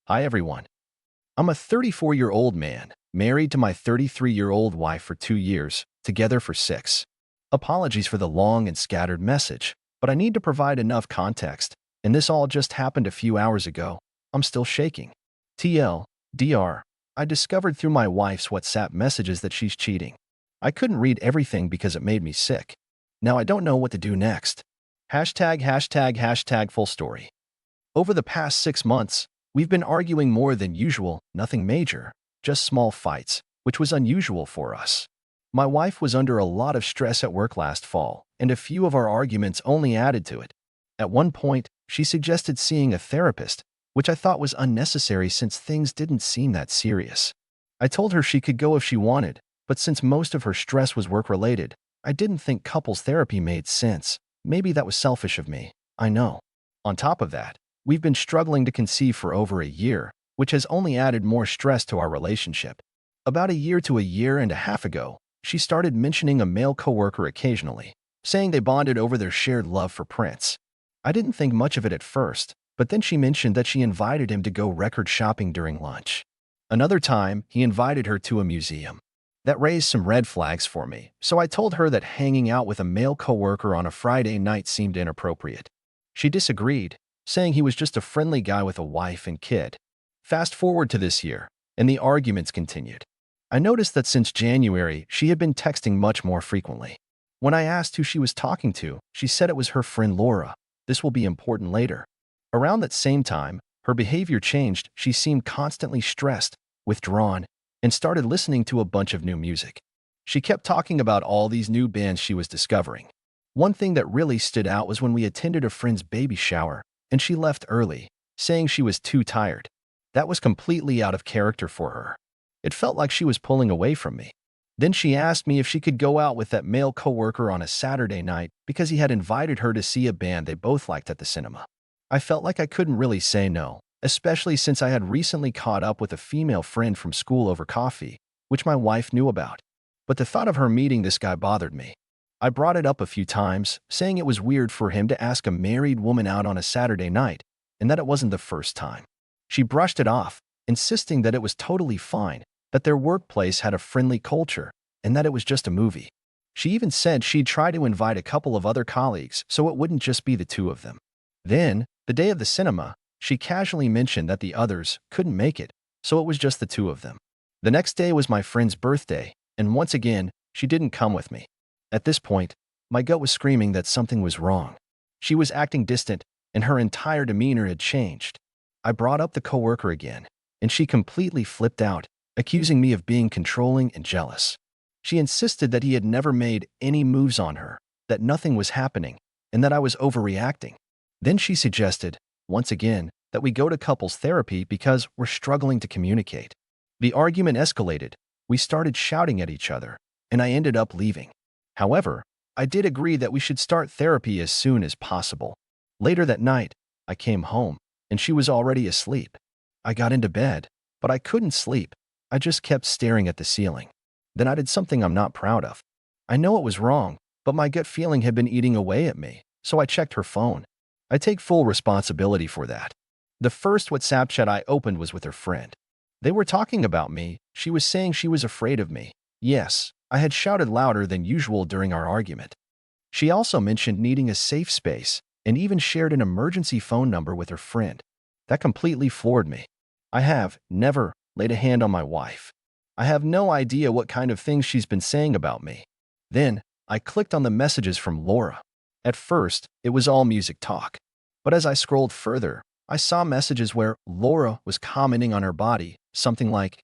Hi everyone. I'm a 34-year-old man, married to my 33-year-old wife for 2 years, together for 6. Apologies for the long and scattered message, but I need to provide enough context, and this all just happened a few hours ago. I'm still shaking. TLDR, I discovered through my wife's WhatsApp messages that she's cheating. I couldn't read everything because it made me sick. Now I don't know what to do next. Full story. Over the past 6 months, we've been arguing more than usual, nothing major, just small fights, which was unusual for us. My wife was under a lot of stress at work last fall, and a few of our arguments only added to it. At one point, she suggested seeing a therapist, which I thought was unnecessary since things didn't seem that serious. I told her she could go if she wanted, but since most of her stress was work-related, I didn't think couples therapy made sense. Maybe that was selfish of me, I know. On top of that, we've been struggling to conceive for over a year, which has only added more stress to our relationship. About a year to a year and a half ago, she started mentioning a male coworker occasionally, saying they bonded over their shared love for Prince. I didn't think much of it at first, but then she mentioned that she invited him to go record shopping during lunch. Another time, he invited her to a museum. That raised some red flags for me, so I told her that hanging out with a male coworker on a Friday night seemed inappropriate. She disagreed, saying he was just a friendly guy with a wife and kid. Fast forward to this year, and the arguments continued. I noticed that since January, she had been texting much more frequently. When I asked who she was talking to, she said it was her friend Laura. This will be important later. Around that same time, her behavior changed. She seemed constantly stressed, withdrawn, and started listening to a bunch of new music. She kept talking about all these new bands she was discovering. One thing that really stood out was when we attended a friend's baby shower, and she left early, saying she was too tired. That was completely out of character for her. It felt like she was pulling away from me. Then she asked me if she could go out with that male coworker on a Saturday night because he had invited her to see a band they both liked at the cinema. I felt like I couldn't really say no, especially since I had recently caught up with a female friend from school over coffee, which my wife knew about. But the thought of her meeting this guy bothered me. I brought it up a few times, saying it was weird for him to ask a married woman out on a Saturday night, and that it wasn't the first time. She brushed it off, insisting that it was totally fine, that their workplace had a friendly culture, and that it was just a movie. She even said she'd try to invite a couple of other colleagues so it wouldn't just be the two of them. Then, the day of the cinema, she casually mentioned that the others couldn't make it, so it was just the two of them. The next day was my friend's birthday, and once again, she didn't come with me. At this point, my gut was screaming that something was wrong. She was acting distant, and her entire demeanor had changed. I brought up the coworker again, and she completely flipped out, accusing me of being controlling and jealous. She insisted that he had never made any moves on her, that nothing was happening, and that I was overreacting. Then she suggested, once again, that we go to couples therapy because we're struggling to communicate. The argument escalated. We started shouting at each other, and I ended up leaving. However, I did agree that we should start therapy as soon as possible. Later that night, I came home, and she was already asleep. I got into bed, but I couldn't sleep. I just kept staring at the ceiling. Then I did something I'm not proud of. I know it was wrong, but my gut feeling had been eating away at me, so I checked her phone. I take full responsibility for that. The first WhatsApp chat I opened was with her friend. They were talking about me. She was saying she was afraid of me. Yes, I had shouted louder than usual during our argument. She also mentioned needing a safe space and even shared an emergency phone number with her friend. That completely floored me. I have never laid a hand on my wife. I have no idea what kind of things she's been saying about me. Then, I clicked on the messages from Laura. At first, it was all music talk. But as I scrolled further, I saw messages where Laura was commenting on her body, something like,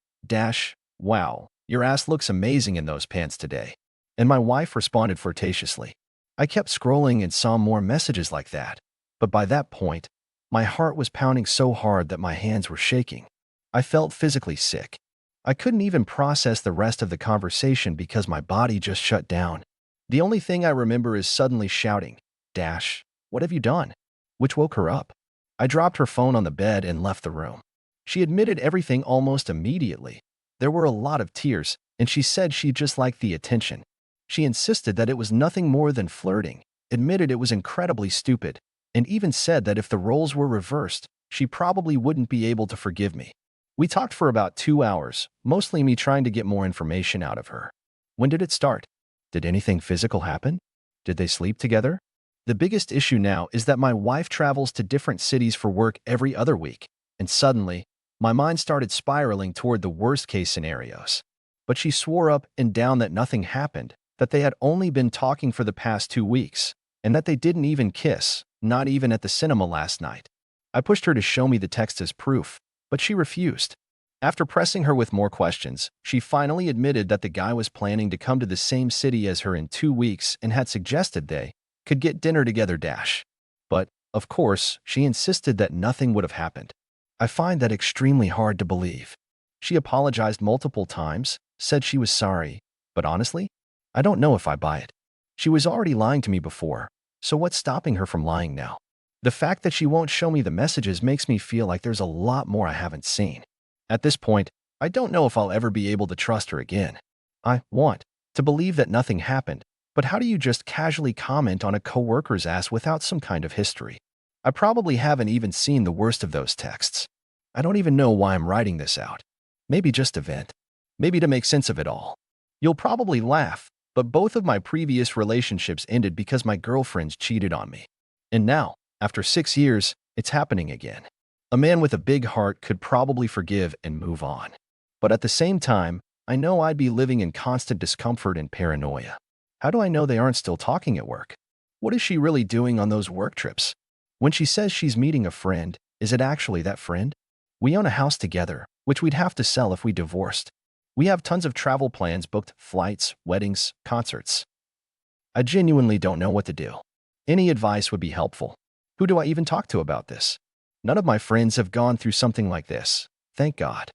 "Wow, your ass looks amazing in those pants today." And my wife responded flirtatiously. I kept scrolling and saw more messages like that. But by that point, my heart was pounding so hard that my hands were shaking. I felt physically sick. I couldn't even process the rest of the conversation because my body just shut down. The only thing I remember is suddenly shouting, "What have you done?" which woke her up. I dropped her phone on the bed and left the room. She admitted everything almost immediately. There were a lot of tears, and she said she just liked the attention. She insisted that it was nothing more than flirting, admitted it was incredibly stupid, and even said that if the roles were reversed, she probably wouldn't be able to forgive me. We talked for about 2 hours, mostly me trying to get more information out of her. When did it start? Did anything physical happen? Did they sleep together? The biggest issue now is that my wife travels to different cities for work every other week, and suddenly, my mind started spiraling toward the worst-case scenarios. But she swore up and down that nothing happened, that they had only been talking for the past 2 weeks, and that they didn't even kiss, not even at the cinema last night. I pushed her to show me the text as proof, but she refused. After pressing her with more questions, she finally admitted that the guy was planning to come to the same city as her in 2 weeks and had suggested they could get dinner together. But, of course, she insisted that nothing would have happened. I find that extremely hard to believe. She apologized multiple times, said she was sorry, but honestly, I don't know if I buy it. She was already lying to me before, so what's stopping her from lying now? The fact that she won't show me the messages makes me feel like there's a lot more I haven't seen. At this point, I don't know if I'll ever be able to trust her again. I want to believe that nothing happened, but how do you just casually comment on a coworker's ass without some kind of history? I probably haven't even seen the worst of those texts. I don't even know why I'm writing this out. Maybe just to vent. Maybe to make sense of it all. You'll probably laugh, but both of my previous relationships ended because my girlfriends cheated on me. And now, after 6 years, it's happening again. A man with a big heart could probably forgive and move on. But at the same time, I know I'd be living in constant discomfort and paranoia. How do I know they aren't still talking at work? What is she really doing on those work trips? When she says she's meeting a friend, is it actually that friend? We own a house together, which we'd have to sell if we divorced. We have tons of travel plans booked, flights, weddings, concerts. I genuinely don't know what to do. Any advice would be helpful. Who do I even talk to about this? None of my friends have gone through something like this. Thank God.